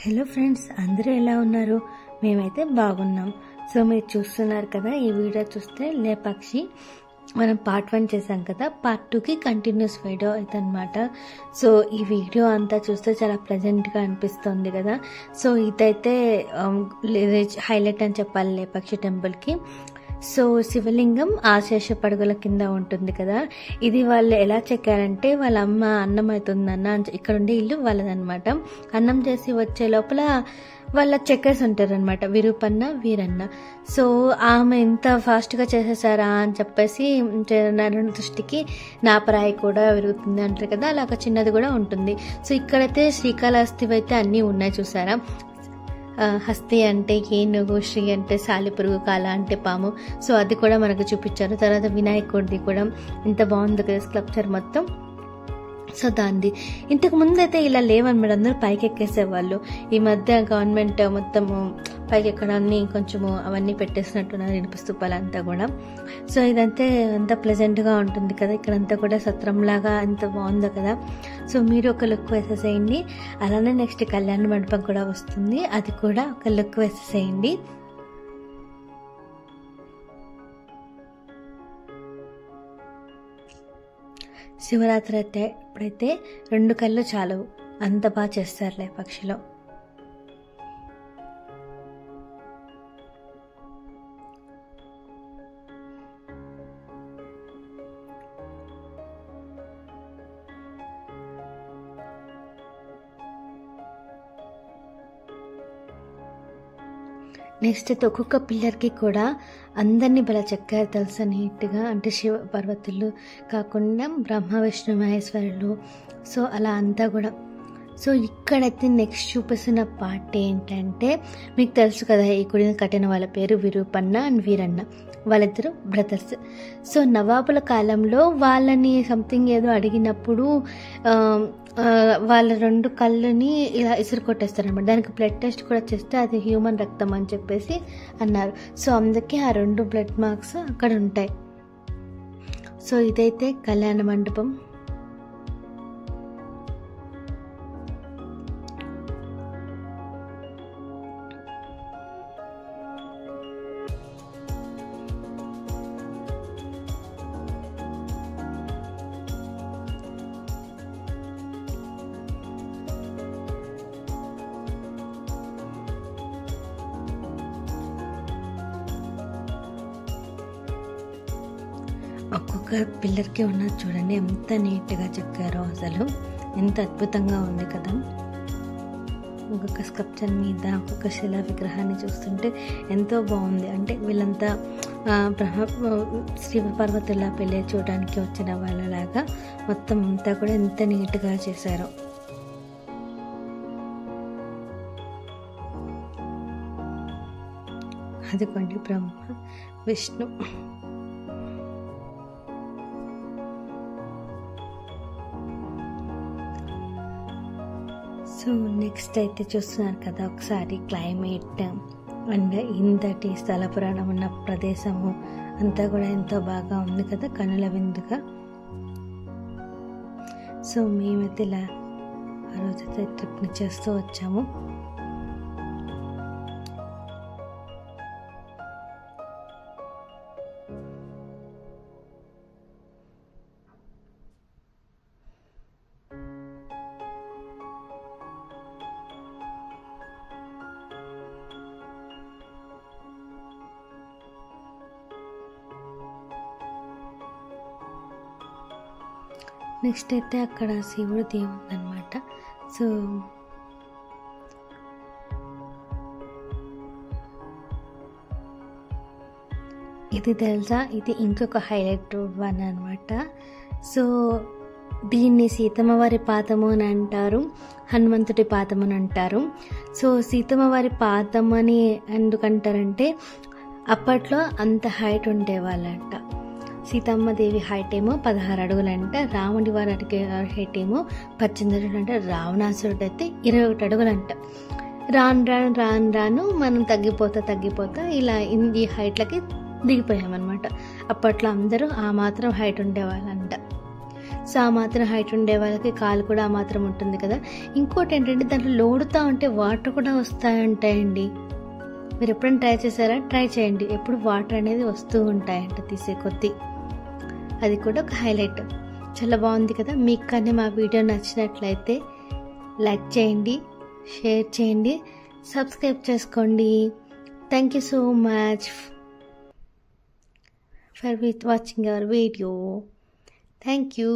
Hello friends, అందరూ ఎలా ఉన్నారు? మేమైతే బాగున్నాం. సో మీరు చూస్తున్నారు కదా, ఈ వీడియో చూస్తే లేపాక్షి మనం పార్ట్ 1 చేసాం కదా, పార్ట్ 2కి కంటిన్యూస్ వీడియో అయితే అనమాట. సో ఈ వీడియో అంతా చూస్తే చాలా ప్లెజెంట్గా అనిపిస్తుంది కదా. సో ఇదైతే హైలైట్ అని చెప్పాలి లేపాక్షి టెంపుల్కి. సో శివలింగం ఆశేష పడుగుల కింద ఉంటుంది కదా. ఇది వాళ్ళు ఎలా చెక్కారంటే, వాళ్ళ అమ్మ అన్నం అవుతుందన్న ఇక్కడ ఉండే ఇల్లు వాళ్ళదనమాట. అన్నం చేసి వచ్చే లోపల వాళ్ళ చెక్కర్స్ ఉంటారనమాట, విరూపన్న వీరన్న. సో ఆమె ఎంత ఫాస్ట్గా చేసేసారా అని చెప్పేసి నరుని దృష్టికి నాపరాయి కూడా విరుగుతుంది అంటారు కదా, అలాగ చిన్నది కూడా ఉంటుంది. సో ఇక్కడైతే శ్రీకాళహస్తి అయితే అన్నీ ఉన్నాయి చూసారా. హస్తి అంటే ఏనుగు, శ్రీ అంటే సాలిపురుగు, కాల అంటే పాము. సో అది కూడా మనకు చూపించారు. తర్వాత వినాయకుడిది కూడా ఎంత బాగుంది కదా స్కల్ప్చర్ మొత్తం. సో దాన్ని ఇంతకు ముందు అయితే ఇలా లేవన్నమాట, అందరూ పైకి ఎక్కేసేవాళ్ళు. ఈ మధ్య గవర్నమెంట్ మొత్తము పైకి ఎక్కడాన్ని కొంచెము అవన్నీ పెట్టేసినట్టున్నారు, ఇనుప స్తూపాలంతా కూడా. సో ఇదంతే అంతా ప్లెజెంట్గా ఉంటుంది కదా. ఇక్కడంతా కూడా సత్రంలాగా ఎంత బాగుందో కదా. సో మీరు ఒక లుక్ వేసేసేయండి. అలానే నెక్స్ట్ కళ్యాణ మండపం కూడా వస్తుంది, అది కూడా ఒక లుక్ వేసేసేయండి. శివరాత్రి అయితే ఇప్పుడైతే 2 కళ్ళు చాలు, అంత బాగా చేస్తారు లేపాక్షిలో. నెక్స్ట్ అయితే ఒక్కొక్క పిల్లర్కి కూడా అందరినీ బల చెక్కారు తెలుసా, నీట్గా. అంటే శివ పార్వతులు కాకుండా బ్రహ్మ విష్ణు మహేశ్వరులు, సో అలా అంతా కూడా. సో ఇక్కడైతే నెక్స్ట్ చూపిస్తున్న పార్ట్ ఏంటంటే, మీకు తెలుసు కదా ఈ గుడిని కట్టిన వాళ్ళ పేరు విరూపన్న అండ్ వీరన్న, వాళ్ళిద్దరు బ్రదర్స్. సో నవాబుల కాలంలో వాళ్ళని సంథింగ్ ఏదో అడిగినప్పుడు వాళ్ళ 2 కళ్ళని ఇలా ఇసురు కొట్టేస్తారనమాట. దానికి బ్లడ్ టెస్ట్ కూడా చేస్తే అది హ్యూమన్ రక్తం అని చెప్పేసి అన్నారు. సో అందుకే ఆ 2 బ్లడ్ మార్క్స్ అక్కడ ఉంటాయి. సో ఇదైతే కళ్యాణ మండపం. ఒక్కొక్క పిల్లర్కి ఉన్నది చూడండి, ఎంత నీట్గా చెక్కారో, అసలు ఎంత అద్భుతంగా ఉంది కదా. ఒక్కొక్క స్కల్ప్చర్ మీద ఒక్కొక్క శిలా విగ్రహాన్ని చూస్తుంటే ఎంతో బాగుంది. అంటే వీళ్ళంతా శివ పార్వతుల పెళ్ళి చూడడానికి వచ్చిన వాళ్ళలాగా మొత్తం అంతా కూడా ఎంత నీట్గా చేశారో. అదిగోండి బ్రహ్మ విష్ణు. సో నెక్స్ట్ అయితే చూస్తున్నారు కదా, ఒకసారి క్లైమేట్ అండ్ ఇంతటి స్థల పురాణం ఉన్న ప్రదేశము అంతా కూడా ఎంతో బాగా ఉంది కదా, కనుల విందుగా. సో మేమైతే ఇలా ఆ రోజైతే ట్రిప్ని చేస్తూ వచ్చాము. నెక్స్ట్ అయితే అక్కడ శివుడు దేవుడు అనమాట. సో ఇది తెలుసా, ఇది ఇంకొక హైలైట్ 1 అనమాట. సో దీన్ని సీతమ్మ వారి పాదము అని అంటారు, హనుమంతుడి పాదము అని అంటారు. సో సీతమ్మ వారి పాదం అని ఎందుకంటారంటే, అప్పట్లో అంత హైట్ ఉండేవాళ్ళంట. సీతమ్మదేవి హైట్ ఏమో 16 అడుగులంట, రాముడి వారి హైట్ ఏమో 18 అడుగులు అంట, రావణాసురుడు అయితే 21 అడుగులంట. రాను మనం తగ్గిపోతా ఇలా ఈ హైట్లకి దిగిపోయామన్నమాట. అప్పట్లో అందరూ ఆ మాత్రం హైట్ ఉండేవాళ్ళంట. సో ఆ మాత్రం హైట్ ఉండే వాళ్ళకి కాలు కూడా ఆ మాత్రం ఉంటుంది కదా. ఇంకోటి ఏంటంటే దాంట్లో లోడుతూ ఉంటే వాటర్ కూడా వస్తాయంటాయండి. మీరు ఎప్పుడైనా ట్రై చేశారా? ట్రై చేయండి. ఎప్పుడు వాటర్ అనేది వస్తూ ఉంటాయంట తీసే కొద్దీ. అది కూడా ఒక హైలైట్. చాలా బాగుంది కదా. మీకు కానీ మా వీడియో నచ్చినట్లయితే లైక్ చేయండి, షేర్ చేయండి, సబ్స్క్రైబ్ చేసుకోండి. Thank you so much for watching our video. Thank you.